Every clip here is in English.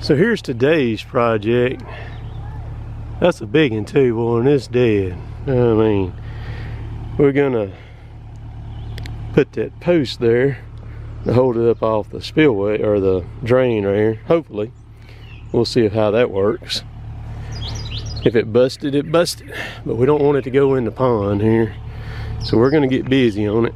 So here's today's project. That's a big one too, boy, and it's dead. I mean, we're gonna put that post there to hold it up off the spillway or the drain right here. Hopefully, we'll see how that works. If it busted, it busted, but we don't want it to go in the pond here, so we're gonna get busy on it.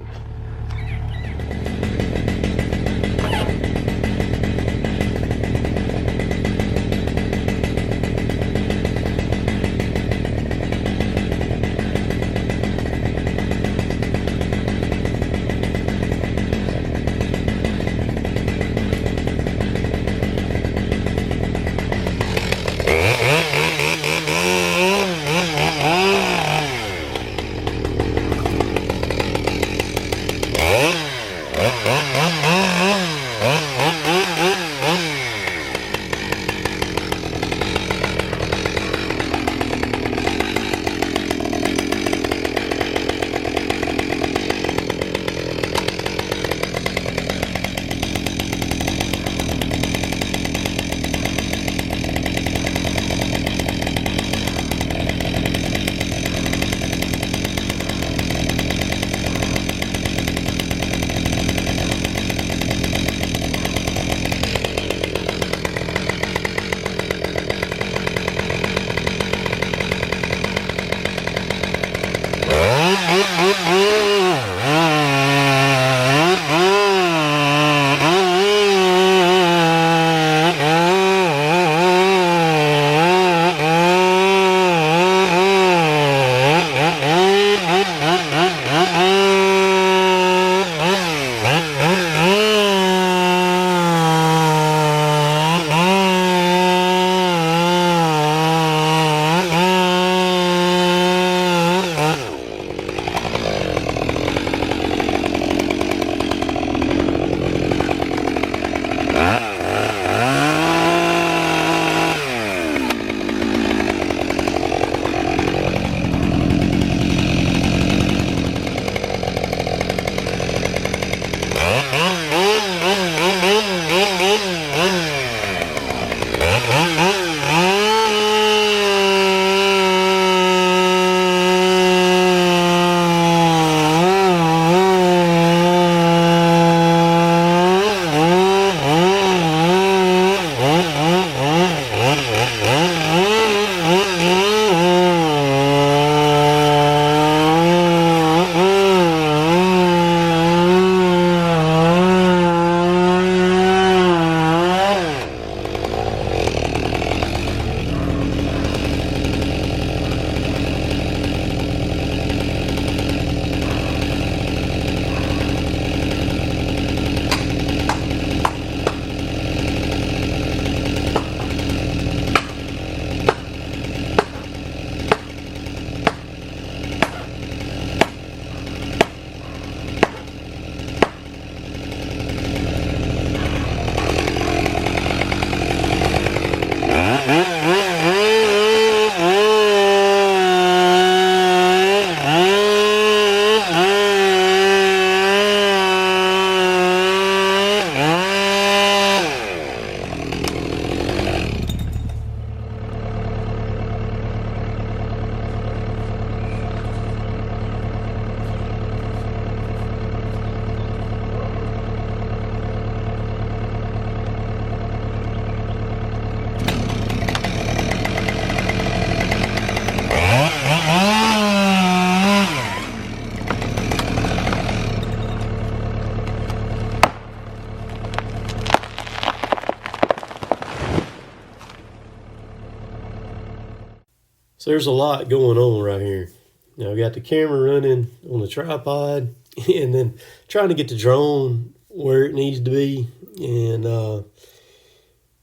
So there's a lot going on right here. Now we got the camera running on the tripod and then trying to get the drone where it needs to be and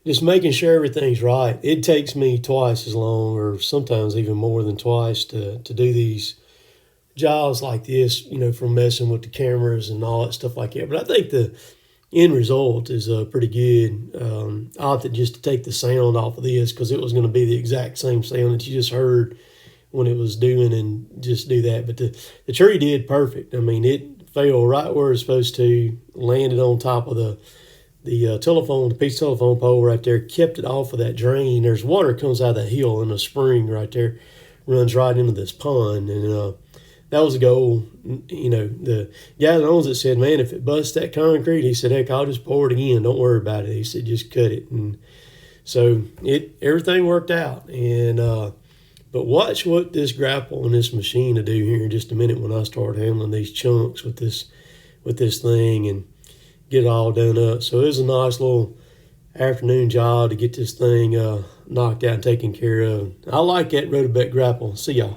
just making sure everything's right. It takes me twice as long or sometimes even more than twice to do these jobs like this, you know, from messing with the cameras and all that stuff like that. But I think the end result is pretty good. I opted just to take the sound off of this because it was going to be the exact same sound that you just heard when it was doing and just do that. But the tree did perfect. I mean, it fell right where it's supposed to, landed on top of the piece of telephone pole right there, kept it off of that drain. There's water comes out of that hill in a spring right there, runs right into this pond, and that was the goal. The guy that owns it said, "Man, if it busts that concrete," he said, "heck, I'll just pour it again. Don't worry about it." He said, "Just cut it." And so everything worked out. And but watch what this grapple and this machine to do here in just a minute when I start handling these chunks with this thing and get it all done up. So it was a nice little afternoon job to get this thing knocked out and taken care of. I like that Rotobeck grapple. See y'all.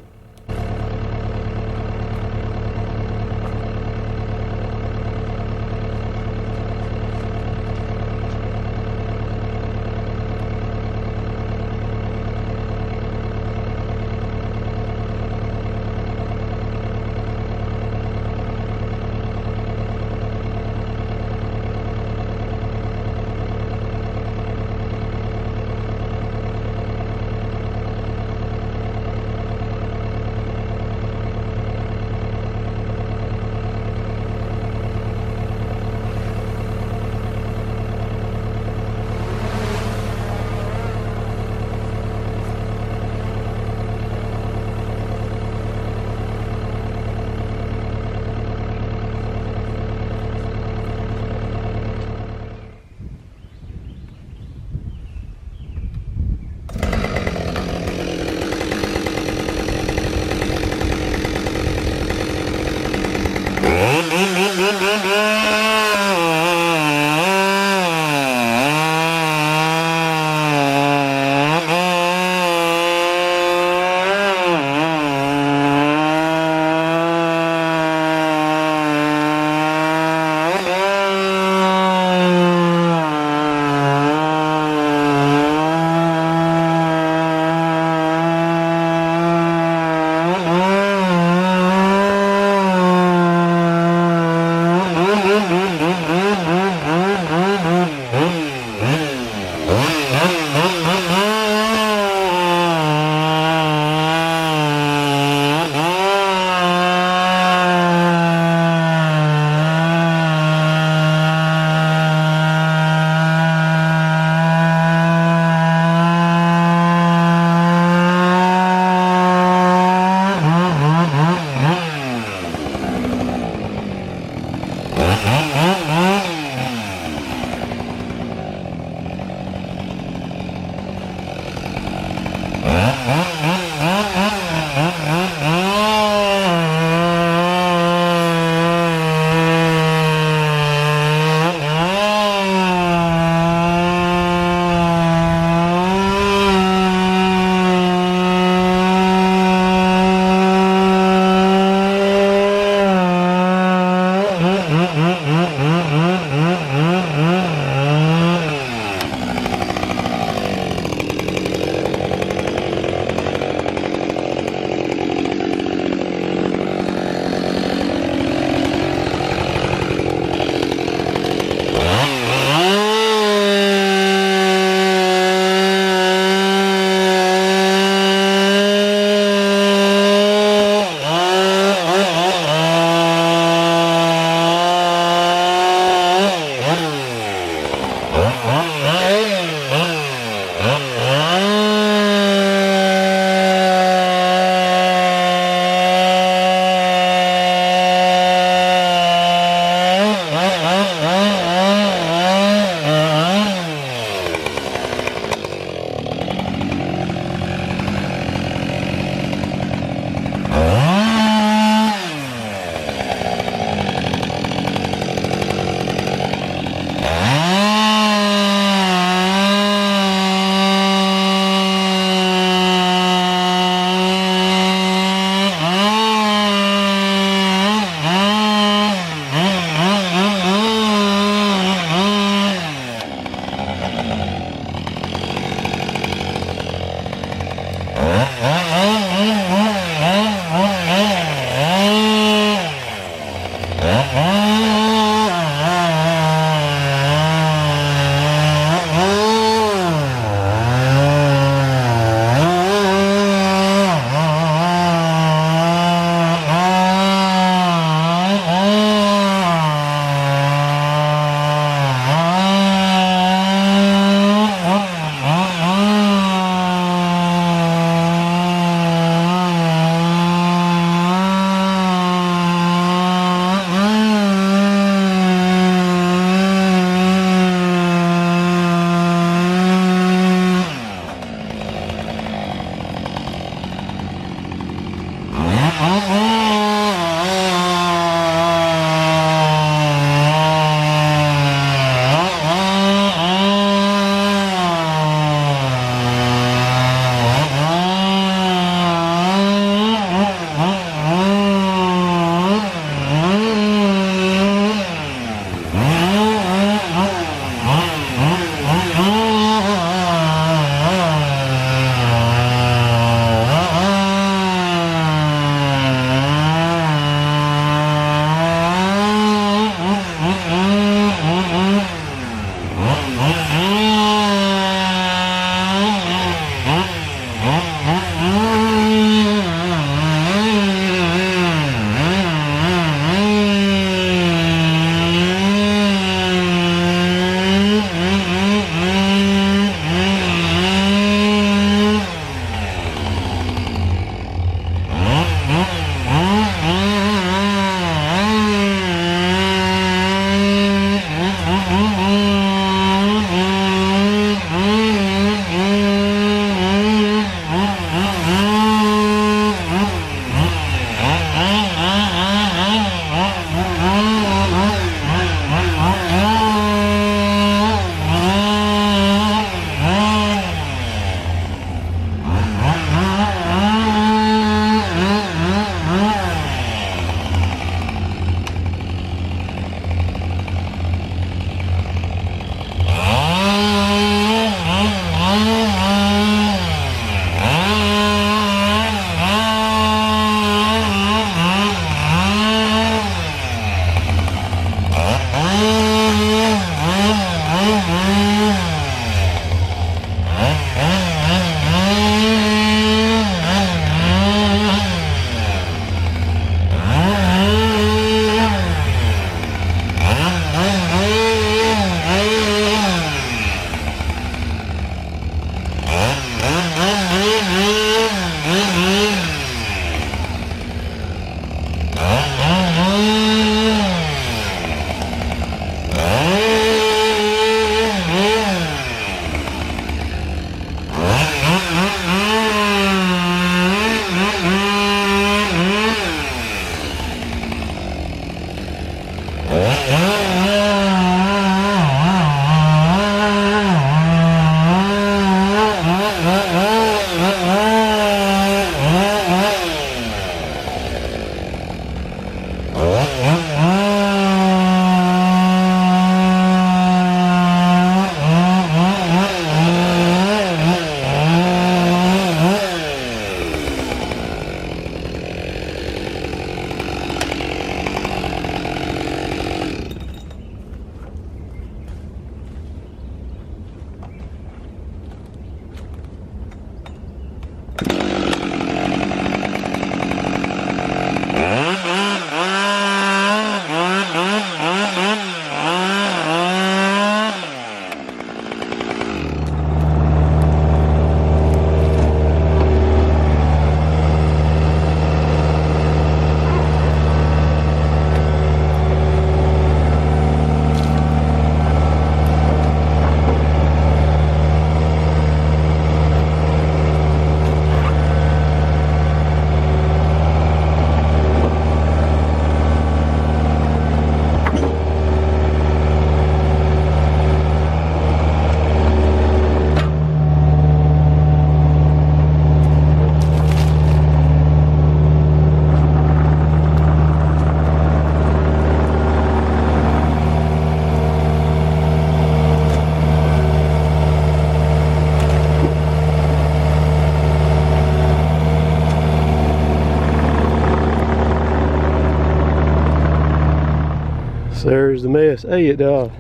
So there's the mess. Hey, it didn't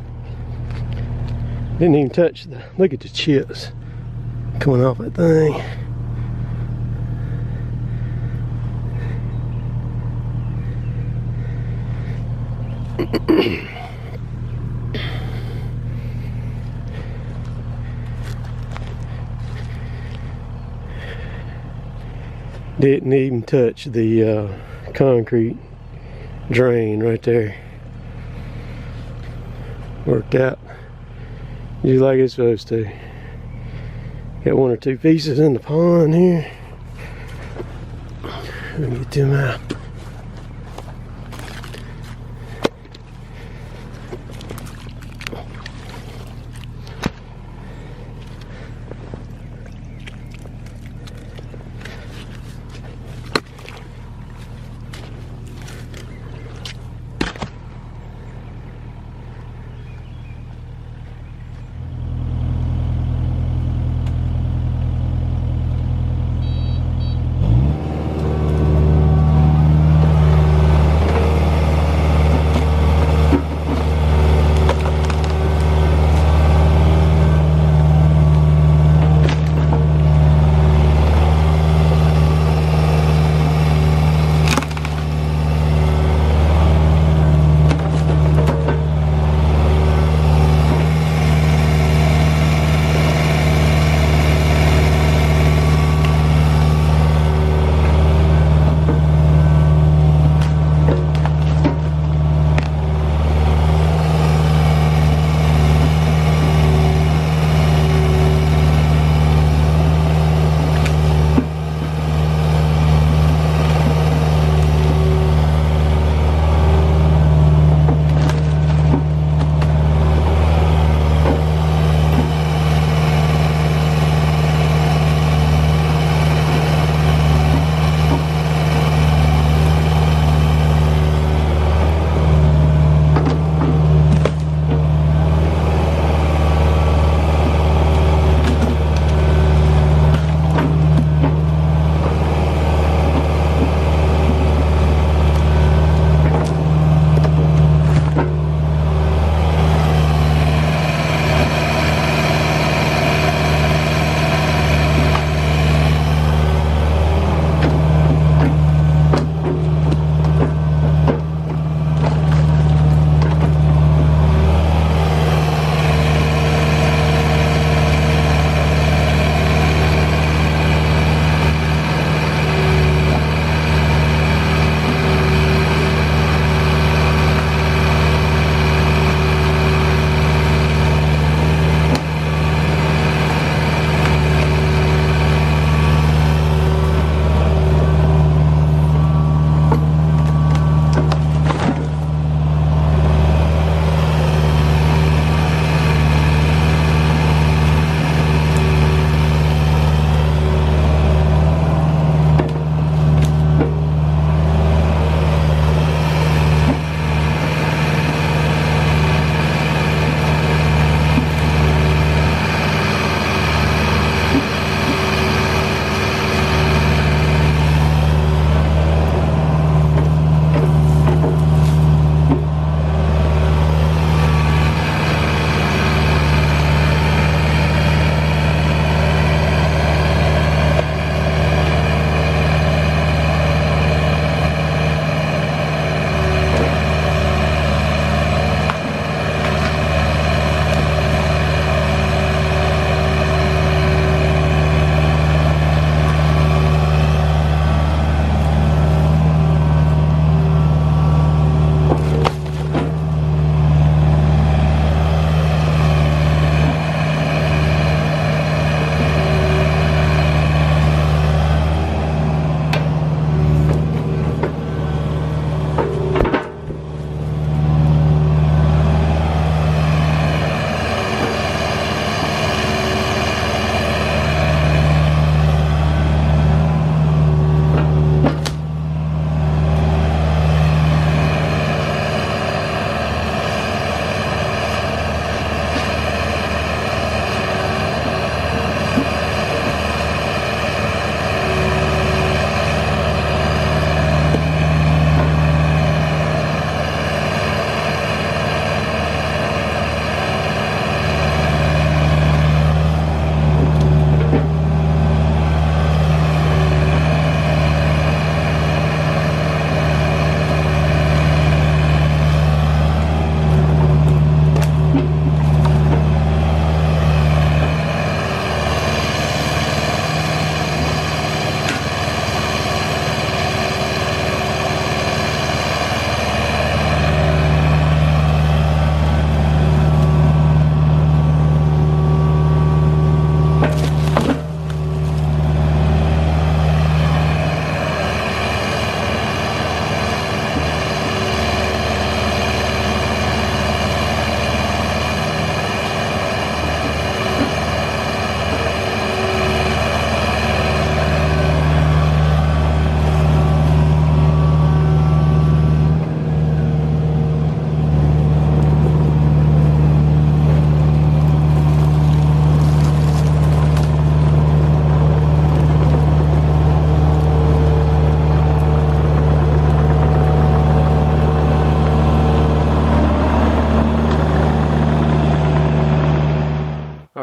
even touch the, look at the chips coming off that thing. Didn't even touch the concrete drain right there. Worked out just like it's supposed to. Got one or two pieces in the pond here. Let me get them out.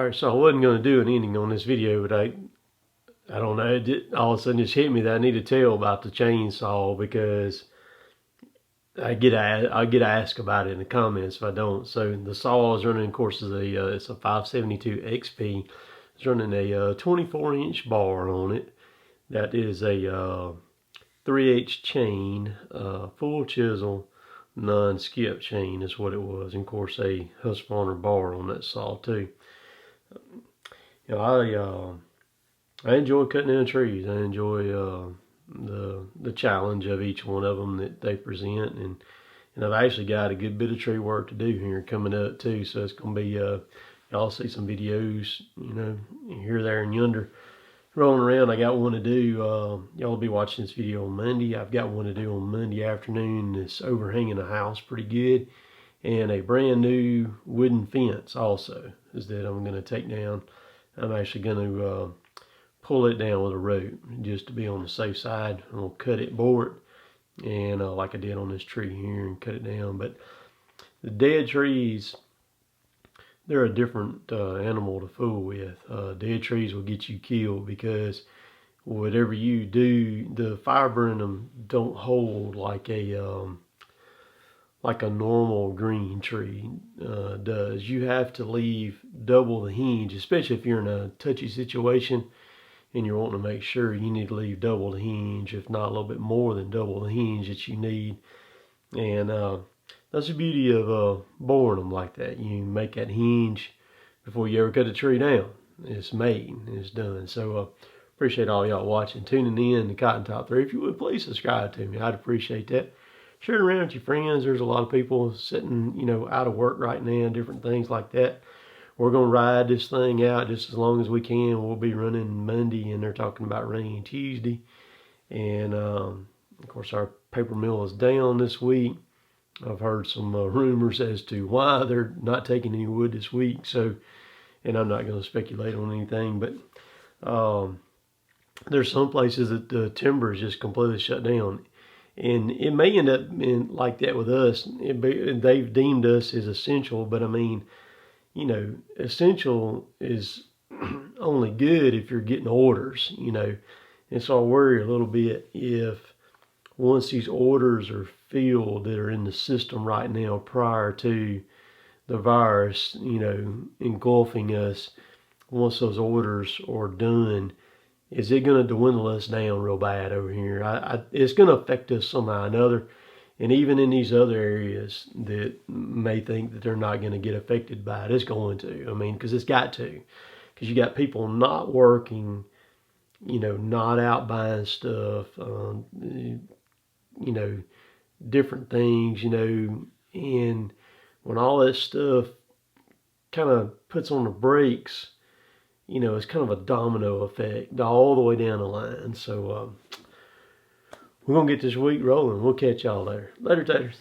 Alright, so I wasn't going to do an ending on this video, but I don't know, all of a sudden just hit me that I need to tell about the chainsaw, because I get asked about it in the comments if I don't. So the saw is running, of course, it's a 572 XP. It's running a 24-inch bar on it. That is a 3/8 chain, full chisel, non-skip chain is what it was. And of course, a Husqvarna bar on that saw too. You know, I enjoy cutting down trees. I enjoy the challenge of each one of them that they present, and I've actually got a good bit of tree work to do here coming up too. So it's gonna be y'all see some videos, you know, here, there, and yonder rolling around. I got one to do. Y'all will be watching this video on Monday. I've got one to do on Monday afternoon. It's overhanging the house pretty good, and a brand new wooden fence also is that I'm going to take down. I'm actually going to pull it down with a rope just to be on the safe side. I'm going to cut it, bore it, and like I did on this tree here, and cut it down. But the dead trees, they're a different animal to fool with. Dead trees will get you killed, because whatever you do, the fiber in them don't hold like a normal green tree does. You have to leave double the hinge, especially if you're in a touchy situation and you're wanting to make sure. You need to leave double the hinge, if not a little bit more than double the hinge that you need. And that's the beauty of boring them like that. You make that hinge before you ever cut a tree down. It's made, it's done. So appreciate all y'all watching, tuning in to Cotton Top 3. If you would, please subscribe to me. I'd appreciate that. Share it around with your friends. There's a lot of people sitting, you know, out of work right now, different things like that. We're going to ride this thing out just as long as we can. We'll be running Monday, and they're talking about running Tuesday. And of course, our paper mill is down this week. I've heard some rumors as to why they're not taking any wood this week. So, and I'm not going to speculate on anything, but there's some places that the timber is just completely shut down. And it may end up being like that with us. They've deemed us as essential, but I mean, you know, essential is only good if you're getting orders, you know. And so I worry a little bit if once these orders are filled that are in the system right now prior to the virus, you know, engulfing us, once those orders are done, is it going to dwindle us down real bad over here? It's going to affect us somehow or another. And even in these other areas that may think that they're not going to get affected by it, it's going to. I mean, because it's got to. Because you got people not working, you know, not out buying stuff, you know, different things, you know. And when all that stuff kind of puts on the brakes, you know, it's kind of a domino effect all the way down the line. So we're going to get this week rolling. We'll catch y'all later. Later, taters.